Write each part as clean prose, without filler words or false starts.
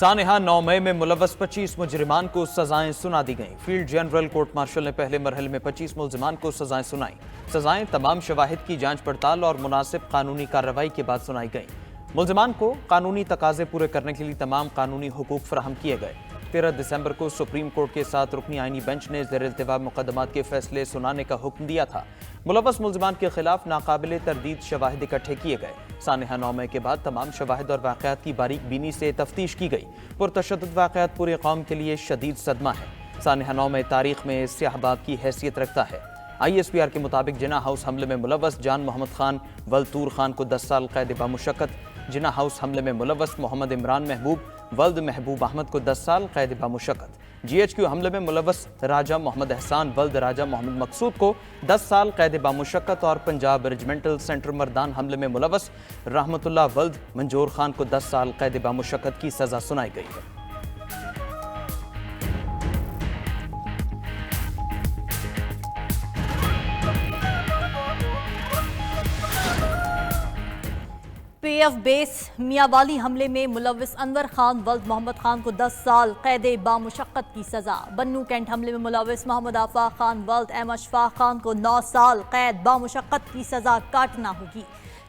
सानेहा 9 मई में मुलव्वस 25 मुजरिमान को सजाएं सुना दी गईं। फील्ड जनरल कोर्ट मार्शल ने पहले मरहले में 25 मुलजिमान को सजाएं सुनाई। सजाएं तमाम शवाहिद की जांच पड़ताल और मुनासिब कानूनी कार्रवाई के बाद सुनाई गईं। मुलजिमान को कानूनी तकाजे पूरे करने के लिए तमाम कानूनी हुकूक फराहम किए गए। 13 दिसंबर को सुप्रीम कोर्ट के 7 रुकनी आईनी बेंच ने ज़ेर-इल्तिवा मुकदमात के फैसले सुनाने का हुक्म दिया था। मुलव्वस मुलजिमान के खिलाफ नाकाबिले तरदीद शवाहिद इकट्ठे किए गए। सानेहा 9 मई के बाद तमाम शवाहिद और वाक़यात की बारीक बीनी से तफ्तीश की गई। पुरतशद्दुद वाक़यात पूरी कौम के लिए शदीद सदमा है। सानेहा 9 मई तारीख में स्याहबाब की हैसियत रखता है। ISPR के मुताबिक जिना हाउस हमले में मुलव्वस जान मोहम्मद खान वल्तूर खान को 10 साल कैद बामुशक्कत, जिना हाउस हमले में मुलव्वस मोहम्मद इमरान महबूब वल्द महबूब अहमद को 10 साल कैद बामुशक्कत, GHQ हमले में मुलव्वस राजा मोहम्मद एहसान वल्द राजा मोहम्मद मकसूद को 10 साल कैद बामुशक्कत और पंजाब रेजिमेंटल सेंटर मर्दान हमले में मुलव्वस रहमतुल्लाह वल्द मंजूर खान को 10 साल कैद बामुशक्कत की सजा सुनाई गई है। PF बेस मियावाली हमले में मुलव्वस अनवर खान वल्द मोहम्मद खान को 10 साल कैद बामुशक्कत की सजा। बन्नू कैंट हमले में मुलव्वस मोहम्मद आफाक खान वल्द अहमशफाक खान को 9 साल कैद बामुशक्कत की सजा काटना होगी।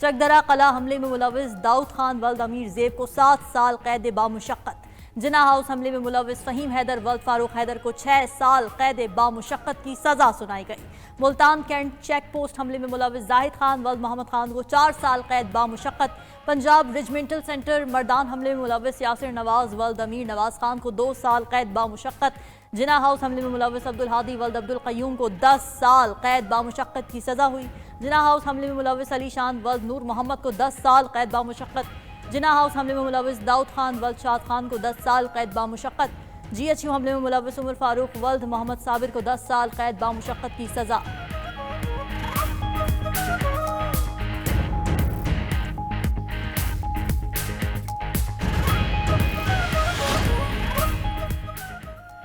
चकदरा कला हमले में मुलव्वस दाऊद खान वल्द अमीर जेब को 7 साल कैद बामुशक्कत। जिना हाउस हमले में मुलव्वस फ़हीम हैदर वल्द फारूक हैदर को 6 साल कैद बामुशक्कत की सजा सुनाई गई। मुल्तान कैंट चेक पोस्ट हमले में मुलव्वस जाहिद खान वल्द मोहम्मद खान को 4 साल कैद बामुशक्कत। पंजाब रेजिमेंटल सेंटर मर्दान हमले में मुलव्वस यासिर नवाज वल्द अमीर नवाज खान को 2 साल कैद बामुशक्कत। जिना हाउस हमले में मुलव्वस अब्दुल हादी वल्द अब्दुल क़य्यूम को 10 साल कैद बामुशक्कत की सजा हुई। जिना हाउस हमले में मुलव्वस अली शान वल्द नूर मोहम्मद को 10 साल कैद बामुशक्कत। जिना हाउस हमले में मुलव्वस दाऊद खान वल्द शाद खान को 10 साल कैद बामुशक्कत। GHQ हमले में मुलव्वस उमर फारूक वल्द मोहम्मद साबिर को 10 साल कैद बामुशक्कत की सजा।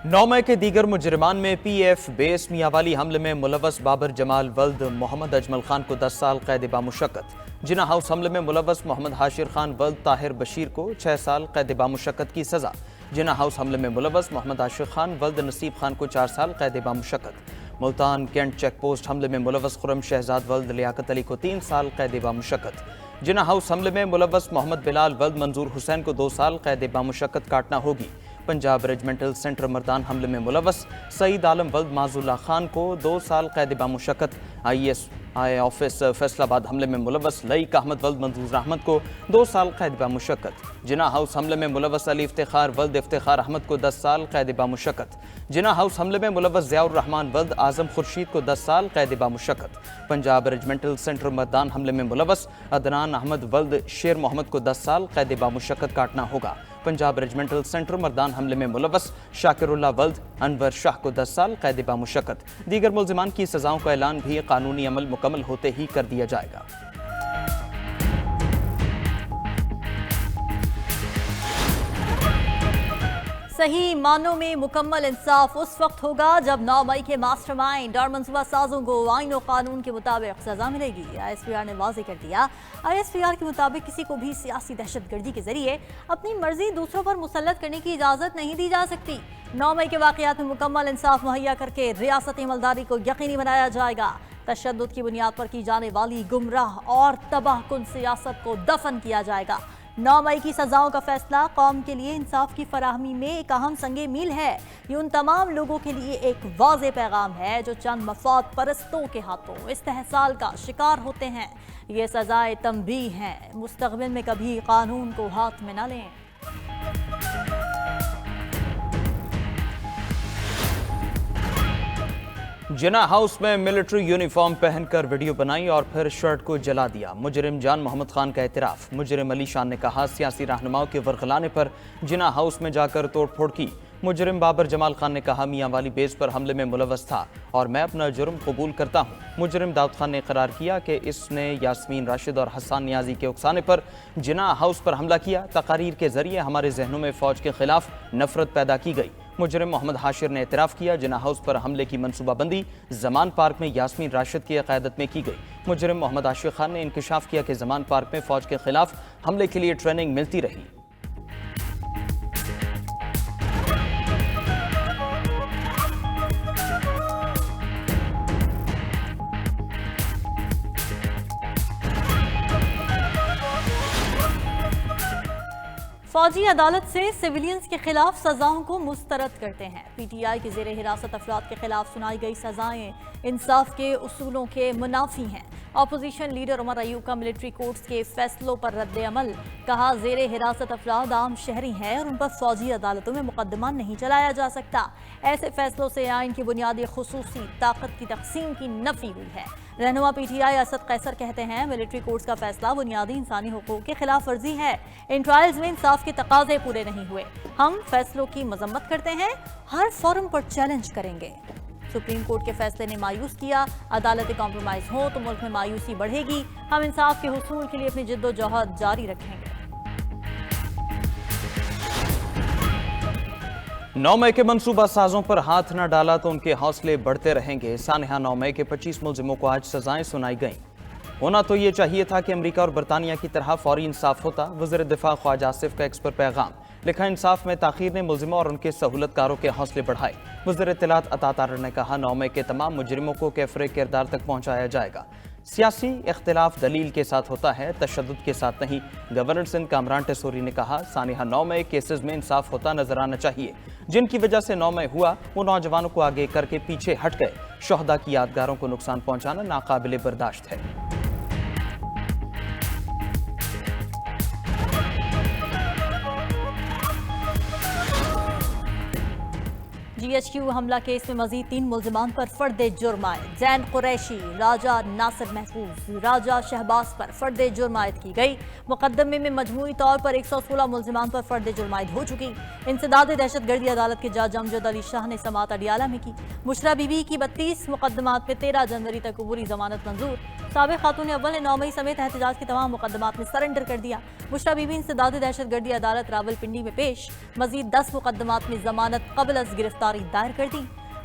नौ मई के दीगर मुजरिमान में PF बेस मियावाली हमले में मुलव्वस बाबर जमाल वल्द मोहम्मद अजमल खान को 10 साल कैद बामुशक्कत। जिना हाउस हमले में मुलव्वस मोहम्मद हाशिर खान वल्द ताहिर बशीर को 6 साल कैद बामुशक्कत की सजा। जिना हाउस हमले में मुलव्वस मोहम्मद आशिक खान वल्द नसीब खान को 4 साल कैद बामुशक्कत। मुल्तान कैंट चेक पोस्ट हमले में मुलव्वस खुरम शहजाद वल्द लियाकत अली को 3 साल कैद बामुशक्कत। जिना हाउस हमले में मुलव्वस मोहम्मद बिलाल वल्द मंजूर हुसैन को 2 साल कैद बामुशक्कत काटना होगी। पंजाब रेजिमेंटल सेंटर मर्दान हमले में मुलव्वस सईद आलम वल्द माजुल्ला खान को 2 साल कैद बामुशक्कत। ISI ऑफिस फैसलाबाद हमले में मुलव्वस लईक अहमद वल्द मंजूर अहमद को 2 साल कैद बामुशक्कत। जिना हाउस हमले में मुलव्वस अली इफ्तिखार वल्द इफ्तिखार अहमद को 10 साल कैद बामुशक्कत। जिना हाउस हमले में मुलव्वस ज़ियाउर रहमान वल्द आजम खुर्शीद को 10 साल कैद बामुशक्कत। पंजाब रेजिमेंटल सेंटर मर्दान हमले में मुलव्वस अदनान अहमद वल्द शेर मोहम्मद को 10 साल कैद बामुशक्कत काटना होगा। पंजाब रेजिमेंटल सेंटर मर्दान हमले में मुलव्वस शाकिरुल्लाह वल्द अनवर शाह को 10 साल कैद बामुशक्कत। दीगर मुल्जिमान की सजाओं का ऐलान भी कानूनी अमल मुकम्मल होते ही कर दिया जाएगा। सही मानों में मुकम्मल इंसाफ उस वक्त होगा जब 9 मई के मास्टरमाइंड और मनसूबा साजों को आईन और कानून के मुताबिक सजा मिलेगी। ISPR ने वाज़ेह कर दिया। ISPR के मुताबिक किसी को भी सियासी दहशतगर्दी के जरिए अपनी मर्जी दूसरों पर मुसल्लत करने की इजाज़त नहीं दी जा सकती। 9 मई के वाक़यात में मुकम्मल इंसाफ मुहैया करके रियासती अमलदारी को यकीनी बनाया जाएगा। तशद्दुद की बुनियाद पर की जाने वाली गुमराह और तबाहकुन सियासत को दफन किया जाएगा। 9 मई की सजाओं का फैसला कौम के लिए इंसाफ की फराहमी में एक अहम संगे मील है। ये उन तमाम लोगों के लिए एक वाज़ेह पैगाम है जो चंद मफाद परस्तों के हाथों इस्तेहसाल का शिकार होते हैं। ये सजाएं तंबीह हैं, मुस्तक़बिल में कभी कानून को हाथ में न लें। जिना हाउस में मिलिट्री यूनिफॉर्म पहनकर वीडियो बनाई और फिर शर्ट को जला दिया। मुजरिम जान मोहम्मद खान का एतराफ़। मुजरिम अली शान ने कहा सियासी रहनुमाओं के वरगलाने पर जिना हाउस में जाकर तोड़ फोड़ की। मुजरिम बाबर जमाल खान ने कहा मियांवाली बेस पर हमले में मुलव्वस था और मैं अपना जुर्म कबूल करता हूँ। मुजरिम दाऊद खान ने इकरार किया कि इसने यास्मीन राशिद और हसन नियाजी के उकसाने पर जिना हाउस पर हमला किया। तकारीर के जरिए हमारे जहनों में फ़ौज के खिलाफ नफरत पैदा की गई। मुजरिम मोहम्मद हाशिर ने एतराफ़ किया जिना हाउस पर हमले की मनसूबाबंदी जमान पार्क में यास्मीन राशिद की क़यादत में की गई। मुजरिम मोहम्मद आशिक खान ने इंकशाफ किया कि जमान पार्क में फ़ौज के खिलाफ हमले के लिए ट्रेनिंग मिलती रही। फौजी अदालत से सिविलियंस के खिलाफ सजाओं को मुस्तरद करते हैं। पीटीआई के जेर हिरासत अफराद के खिलाफ सुनाई गई सजाएं इंसाफ के उसूलों के मुनाफी हैं। अपोजिशन लीडर उमर अयूब का मिलिट्री कोर्ट्स के फैसलों पर रद्द अमल। कहा, जेर हिरासत अफराद आम शहरी हैं और उन पर फौजी अदालतों में मुकदमा नहीं चलाया जा सकता। ऐसे फैसलों से आइन की बुनियादी खुसूसी ताकत की तकसीम की नफी हुई है। रहनुमा पीटीआई असद कैसर कहते हैं, मिलिट्री कोर्ट्स का फैसला बुनियादी इंसानी हुकूक की खिलाफ वर्जी है। इन ट्रायल्स में इंसाफ के तकाजे पूरे नहीं हुए। हम फैसलों की मजम्मत करते हैं, हर फोरम पर चैलेंज करेंगे। सुप्रीम कोर्ट के फैसले ने मायूस किया। अदालतें कॉम्प्रोमाइज हो तो मुल्क में मायूसी बढ़ेगी। हम इंसाफ के हुसूल के लिए अपनी जिद्दोजहद जारी रखेंगे। 9 मई के मंसूबा साजों पर हाथ न डाला तो उनके हौसले बढ़ते रहेंगे। सानहा 9 मई के 25 मुलजिमों को आज सजाएं सुनाई गईं। होना तो ये चाहिए था कि अमेरिका और बरतानिया की तरह फौरी इंसाफ होता। वज़ीर दिफा ख्वाजा आसिफ का एक्स पर पैगाम लिखा, इंसाफ में ताखीर ने मुलजिमों और उनके सहूलतकारों के हौसले बढ़ाए। वज़ीर इत्तलात अता तारर ने कहा, 9 मई के तमाम मुजरिमों को कैफरे किरदार तक पहुँचाया जाएगा। सियासी इख्तिलाफ दलील के साथ होता है, तशद्दुद के साथ नहीं। गवर्नर सिंध कामरान टेसोरी ने कहा, सानिहा 9 मई केसेस में इंसाफ होता नजर आना चाहिए। जिनकी वजह से 9 मई हुआ वो नौजवानों को आगे करके पीछे हट गए। शोहदा की यादगारों को नुकसान पहुंचाना नाकाबिले बर्दाश्त है। GHQ हमला केस में मजीद 3 मुल्जिमान पर फर्दे जुर्म आयद। जैन कुरैशी, राजा नासिर महफूज, राजा शहबाज पर फर्दे जुर्म आयद की गई। मुकदमे में मजमूई तौर पर 116 मुल्जिमान पर फर्दे जुर्म आयद हो चुकी। इंसदाद दहशतगर्दी अदालत के जज अमजद अली शाह ने समात अडियाला में की। बुशरा बीबी की 32 मुकदमात में 13 जनवरी तक अबूरी जमानत मंजूर। साबिक खातून अव्वल ने 9 मई समेत एहतजाज के तमाम मुकदमात में सरेंडर कर दिया। बुशरा बीबी इंसदाद दहशतगर्दी अदालत रावलपिंडी में पेश। मजीद 10 मुकदमात में जमानत कबल अज गिरफ्तारी दायर कर दी।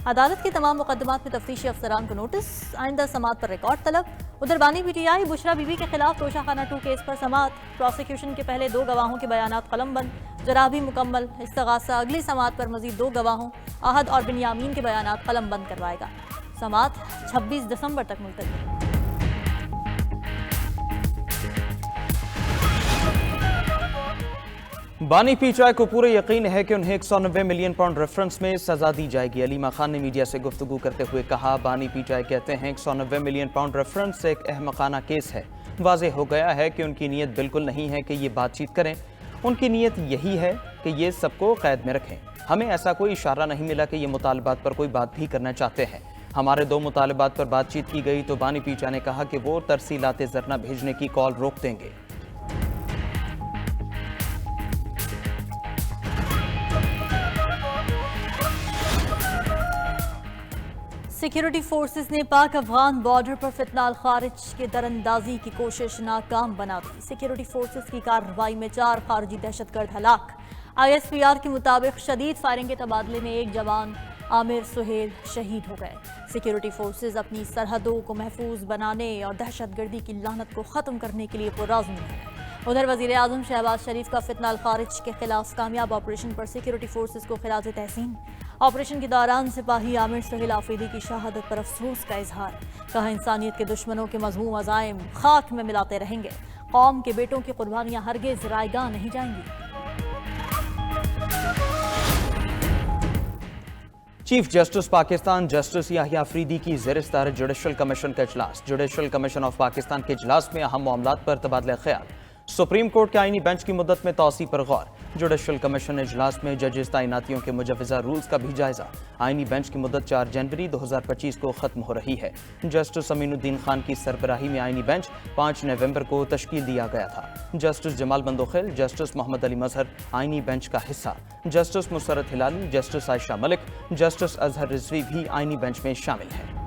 अदालत के तमाम मुकदमात में तफ्तीशी अफसरान को नोटिस। आइंदा समात पर रिकॉर्ड तलब। उधर बानी पीटीआई बुशरा बीबी के खिलाफ तोशाखाना 2 केस पर समात। प्रोसिक्यूशन के पहले 2 गवाहों के बयानात कलमबंद। जराबी मुकम्मल। इस्तगासा अगली समात पर मजीद 2 गवाहों आहद और बिनयामीन के बयानात कलमबंद करवाएगा। समात 26 दिसंबर तक मुलतवी। बानी पीटीआई को पूरा यकीन है कि उन्हें 190 मिलियन पाउंड रेफरेंस में सजा दी जाएगी। अलीमा खान ने मीडिया से गुफ्तगू करते हुए कहा, बानी पीटीआई कहते हैं 190 मिलियन पाउंड रेफरेंस एक अहमकाना केस है। वाज़ेह हो गया है कि उनकी नीयत बिल्कुल नहीं है कि ये बातचीत करें। उनकी नीयत यही है कि ये सबको कैद में रखें। हमें ऐसा कोई इशारा नहीं मिला कि ये मुतालबात पर कोई बात भी करना चाहते हैं। हमारे 2 मुतालबात पर बातचीत की गई तो बानी पीटीआई ने कहा कि वो तरसीलात ज़रना भेजने की कॉल रोक देंगे। सिक्योरिटी फोर्सेस ने पाक अफगान बॉर्डर पर फितनाल खारिज के दरअंदाजी की कोशिश नाकाम बना दी। सिक्योरिटी फोर्सेस की कार्रवाई में 4 खारजी दहशतगर्द हलाक। ISPR के मुताबिक शदीद फायरिंग के तबादले में एक जवान आमिर सुहेल शहीद हो गए। सिक्योरिटी फोर्सेस अपनी सरहदों को महफूज बनाने और दहशतगर्दी की लानत को ख़त्म करने के लिए पुरअज़्म है। उधर वज़ीर आज़म शहबाज शरीफ का फितनाल खारिज के खिलाफ कामयाब ऑपरेशन पर सिक्योरिटी फोर्सेस को खिराज तहसीन। ऑपरेशन के दौरान सिपाही आमिर सुहेल आफरीदी की शहादत पर अफसोस का इजहार। कहा, इंसानियत के दुश्मनों के मज़मूम अज़ाइम खाक में मिलाते रहेंगे। कौम के बेटों की कुर्बानियां हरगिज़ रायगा नहीं जाएंगी। Chief justice Pakistan justice Yahya Afridi की ज़ेर-ए-सदारत जुडिशल कमीशन का इजलास। जुडिशल कमीशन ऑफ पाकिस्तान के इजलास में अहम मामलात पर तबादला ख्याल। सुप्रीम कोर्ट के आईनी बेंच की मुद्दत में तौसी पर गौर। जुडिशल कमीशन इजलास में जजेस तैनातियों के मुजव्वज़ा रूल्स का भी जायजा। आईनी बेंच की मुद्दत 4 जनवरी 2025 को खत्म हो रही है। जस्टिस अमीनुद्दीन खान की सरबराही में आईनी बेंच 5 नवंबर को तश्कील दिया गया था। जस्टिस जमाल बंदोखेल, जस्टिस मोहम्मद अली मजहर आईनी बेंच का हिस्सा। Justice Musarrat Hilali, justice Ayesha Malik, justice Azhar Rizvi भी आईनी बेंच में शामिल हैं।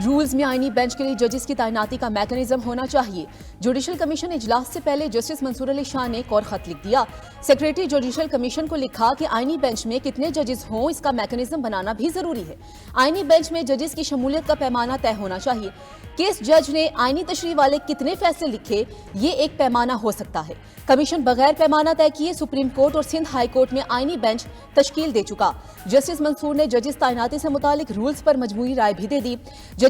रूल्स में आईनी बेंच के लिए जजेस की तैनाती का मैकेनिज्म होना चाहिए। जुडिशल कमीशन इजलास से पहले जस्टिस मंसूर अली शाह ने एक और खत लिख दिया। सेक्रेटरी जुडिशल कमीशन को लिखा कि आईनी बेंच में कितने जजेस हों इसका मैकेनिज्म बनाना भी जरूरी है। आईनी बेंच में जजेस की शमूलियत का पैमाना तय होना चाहिए। केस जज ने आईनी तशरीह वाले कितने फैसले लिखे ये एक पैमाना हो सकता है। कमीशन बगैर पैमाना तय किए सुप्रीम कोर्ट और सिंध हाई कोर्ट में आईनी बेंच तश्कील दे चुका। जस्टिस मंसूर ने जजेस तैनाती से मुतालिक रूल्स पर मजमूई राय भी दे दी।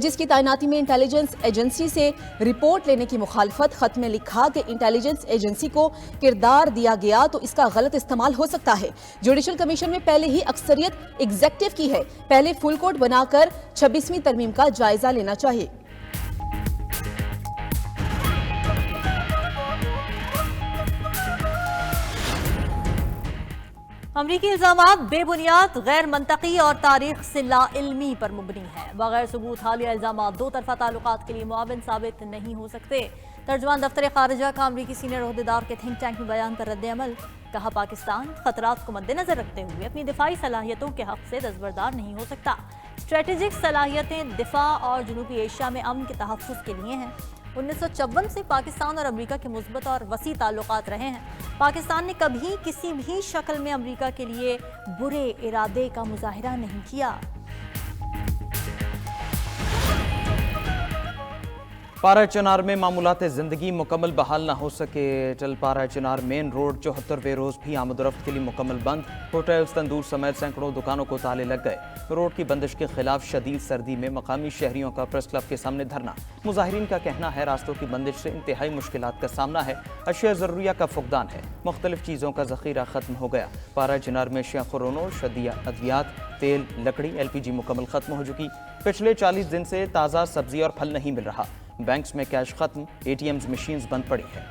जजेस की तैनाती में इंटेलिजेंस एजेंसी से रिपोर्ट लेने की मुखालफत। खत में लिखा कि इंटेलिजेंस एजेंसी को किरदार दिया गया तो इसका गलत इस्तेमाल हो सकता है। जुडिशल कमीशन में पहले ही अक्सरियत एग्जेक्टिव की है, पहले फुल कोर्ट बनाकर 26वीं तरमीम का जायजा लेना चाहिए। अमरीकी इल्जामात बेबुनियाद, गैर मंतकी और तारीख से लाइल्मी पर मुबनी है। बगैर सबूत हालिया इल्जामात दो तरफा ताल्लुकात के लिए मुआविन साबित नहीं हो सकते। तर्जुमान दफ्तर खारिजा का अमरीकी सीनियर ओहदेदार के थिंक टैंक में बयान पर रद्द अमल। कहा, पाकिस्तान खतरात को मद्देनजर रखते हुए अपनी दिफाई सलाहियतों के हक से दस्तबरदार नहीं हो सकता। स्ट्रेटेजिक सलाहियतें दिफा और जनूबी एशिया में अमन के तहफ़्फ़ुज़ के लिए हैं। 1954 से पाकिस्तान और अमेरिका के मुस्बत और वसी ताल्लुकात रहे हैं। पाकिस्तान ने कभी किसी भी शक्ल में अमेरिका के लिए बुरे इरादे का मुजाहिरा नहीं किया। पारा चिनार में मामूलात ज़िंदगी मुकम्मल बहाल ना हो सके। टलपारा चिनार मेन रोड 74वें रोज़ भी आमदोरफ्त के लिए मुकम्मल बंद। होटल, तंदूर समेत सैकड़ों दुकानों को ताले लग गए। रोड की बंदिश के खिलाफ शदीद सर्दी में मकामी शहरियों का प्रेस क्लब के सामने धरना। मुजाहिरीन का कहना है रास्तों की बंदिश से इंतहाई मुश्किलात का सामना है। अशिया ज़रूरिया का फुकदान है। मुख्तलिफ चीज़ों का ज़ख़ीरा ख़त्म हो गया। पारा चिनार में अशिया खुरोनो, शदिया अद्वियात, तेल, लकड़ी, LPG मुकम्मल ख़त्म हो चुकी। पिछले 40 दिन से ताज़ा सब्जी और फल नहीं मिल रहा। बैंक्स में कैश खत्म, ATMs मशीन्स बंद पड़ी है।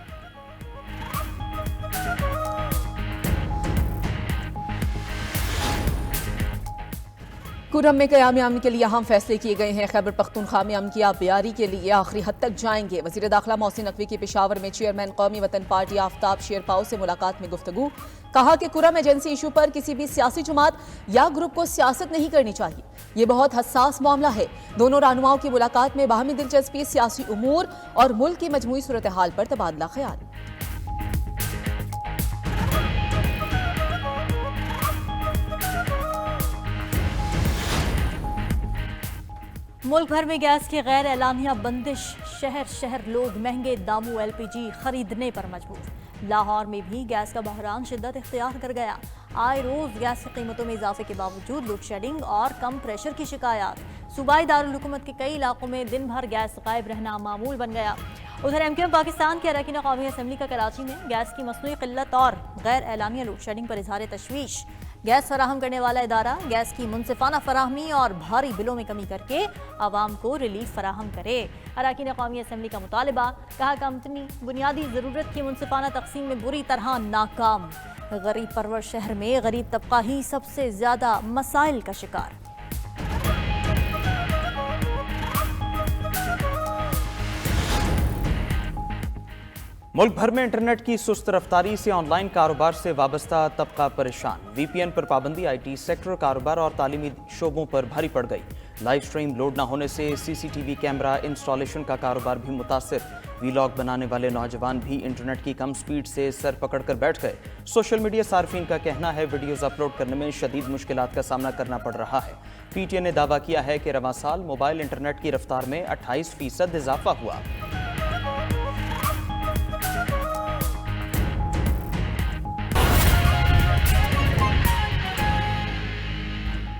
कुरम में क़याम अमन के लिए अहम फैसले किए गए हैं। खैबर पख्तूनख्वा में अमन की आबियारी के लिए आखिरी हद तक जाएंगे। वज़ीर दाखिला मोहसिन नकवी की पेशावर में चेयरमैन कौमी वतन पार्टी आफ्ताब शेरपाओ से मुलाकात में गुफ्तगू। कहा कि कुरम एजेंसी इशू पर किसी भी सियासी जमात या ग्रुप को सियासत नहीं करनी चाहिए। ये बहुत हसास मामला है। दोनों रहनुमाओं की मुलाकात में बाहमी दिलचस्पी, सियासी उमूर और मुल्क की मजमूई सूरत हाल पर तबादला ख्याल। मुल्क भर में गैस की गैर एलानिया बंदिश। शहर शहर लोग महंगे दामों LPG खरीदने पर मजबूर। लाहौर में भी गैस का बहरान शिद्दत इख्तियार कर गया। आए रोज गैस की कीमतों में इजाफे के बावजूद लोड शेडिंग और कम प्रेशर की शिकायत। सूबाई दारुल हुकूमत के कई इलाकों में दिन भर गैस गायब रहना मामूल बन गया। उधर MQM पाकिस्तान के अरकान कौमी असम्बली का कराची में गैस की मसनूई किल्लत और गैर एलानिया लोड शेडिंग पर इजहार तशवीश। गैस फराहम करने वाला इदारा गैस की मुनसिफाना फराहमी और भारी बिलों में कमी करके आवाम को रिलीफ फराहम करे। अरकान कौमी असम्बली का मुतालबा। कहा, कंपनी बुनियादी ज़रूरत की मुनसिफाना तकसीम में बुरी तरह नाकाम। गरीब परवर शहर में गरीब तबका ही सबसे ज्यादा मसाइल का शिकार। मुल्क भर में इंटरनेट की सुस्त रफ्तारी से ऑनलाइन कारोबार से वाबस्ता तबका परेशान। VPN पर पाबंदी IT सेक्टर, कारोबार और तालीमी शोबों पर भारी पड़ गई। लाइव स्ट्रीम लोड न होने से CCTV कैमरा इंस्टॉलेशन का कारोबार भी मुतासिर। वीलॉग बनाने वाले नौजवान भी इंटरनेट की कम स्पीड से सर पकड़ कर बैठ गए। सोशल मीडिया सार्फिन का कहना है वीडियोज़ अपलोड करने में शदीद मुश्किलात का सामना करना पड़ रहा है। PTI ने दावा किया है कि रवां साल मोबाइल इंटरनेट की रफ्तार में 28% इजाफा हुआ।